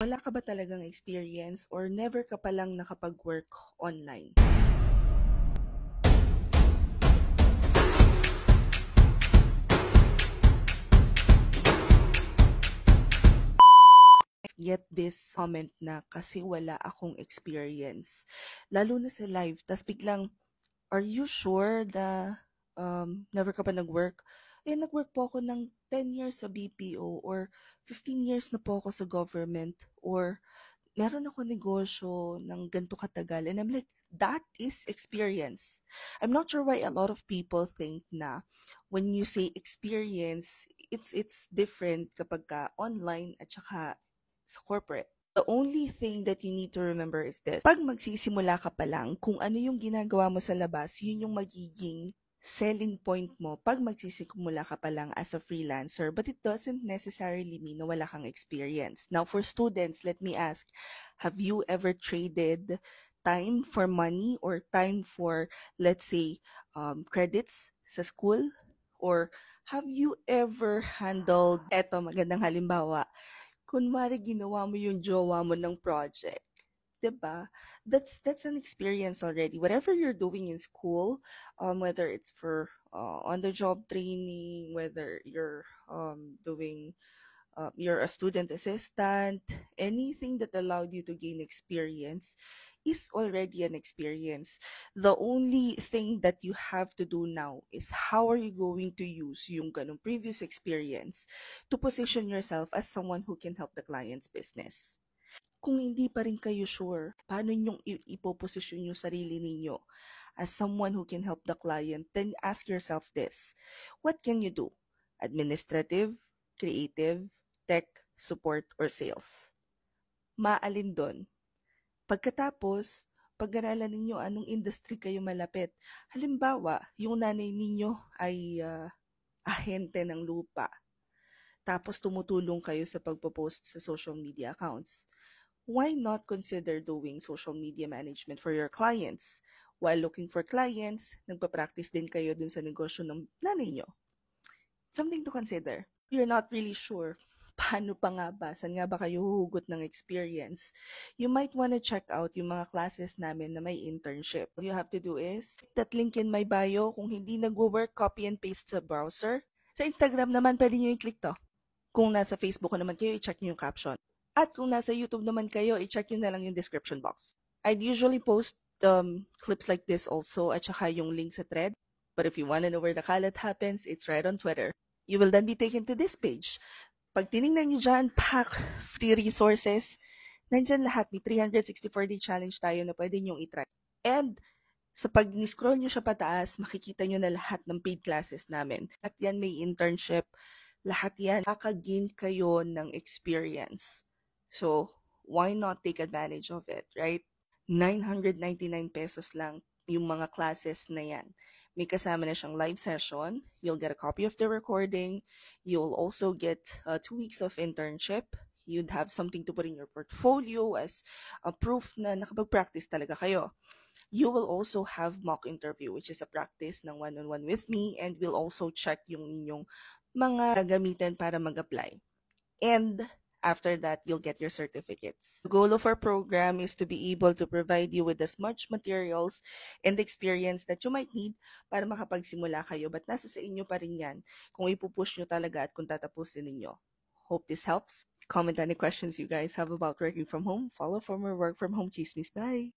Wala ka ba talagang experience or never ka palang nakapag-work online? Get this comment na kasi wala akong experience. Lalo na sa live, tas biglang, are you sure na never ka pa nag-work? Nag-work po ako ng 10 years sa BPO or 15 years na po ako sa government or meron ako negosyo ng ganito katagal. And I'm like, that is experience. I'm not sure why a lot of people think na when you say experience, it's different kapag ka online at saka sa corporate. The only thing that you need to remember is this. Pag magsisimula ka pa lang, kung ano yung ginagawa mo sa labas, yun yung magiging selling point mo pag magsisimula ka pa lang as a freelancer, but it doesn't necessarily mean na wala kang experience. Now, for students, let me ask, have you ever traded time for money or time for, let's say, credits sa school? Or have you ever handled, eto magandang halimbawa, kunwari ginawa mo yung jowa mo ng project, 'di ba? That's an experience already. Whatever you're doing in school, whether it's for on the job training, whether you're doing you're a student assistant, anything that allowed you to gain experience is already an experience. The only thing that you have to do now is how are you going to use yung ganong previous experience to position yourself as someone who can help the client's business. Kung hindi pa rin kayo sure, paano nyong ipoposisyon yung sarili ninyo as someone who can help the client, then ask yourself this. What can you do? Administrative, creative, tech, support, or sales? Maalin doon? Pagkatapos, pag-aralan ninyo anong industry kayo malapit. Halimbawa, yung nanay ninyo ay ahente ng lupa. Tapos tumutulong kayo sa pagpo-post sa social media accounts. Why not consider doing social media management for your clients? While looking for clients, nagpa-practice din kayo dun sa negosyo ng nanay nyo. Something to consider. You're not really sure paano pa nga ba, saan nga ba kayo huhugot ng experience, you might want to check out yung mga classes namin na may internship. All you have to do is, that link in my bio, kung hindi nagwo-work, copy and paste sa browser. Sa Instagram naman, pwede nyo i-click to. Kung nasa Facebook naman kayo, i-check nyo yung caption. At kung nasa YouTube naman kayo, i-check nyo na lang yung description box. I'd usually post clips like this also, at saka yung link sa thread. But if you want to know where the kalat happens, it's right on Twitter. You will then be taken to this page. Pag tinignan nyo dyan, pack free resources, nandyan lahat. May 364-day challenge tayo na pwede nyong itry. And sa pag ni-scroll nyo siya pataas, makikita nyo na lahat ng paid classes namin. At yan may internship. Lahat yan, kakagain kayo ng experience. So, why not take advantage of it, right? 999 pesos lang yung mga classes na yan. May kasama na siyang live session. You'll get a copy of the recording. You'll also get 2 weeks of internship. You'd have something to put in your portfolio as a proof na nakapag-practice talaga kayo. You will also have mock interview, which is a practice ng one-on-one with me, and we'll also check yung inyong mga gagamitin para mag-apply. And after that, you'll get your certificates. The goal of our program is to be able to provide you with as much materials and experience that you might need para makapagsimula kayo. But nasa sa inyo pa rin yan kung ipupush nyo talaga at kung tatapusin ninyo. Hope this helps. Comment any questions you guys have about working from home. Follow for more work from home chismis. Bye!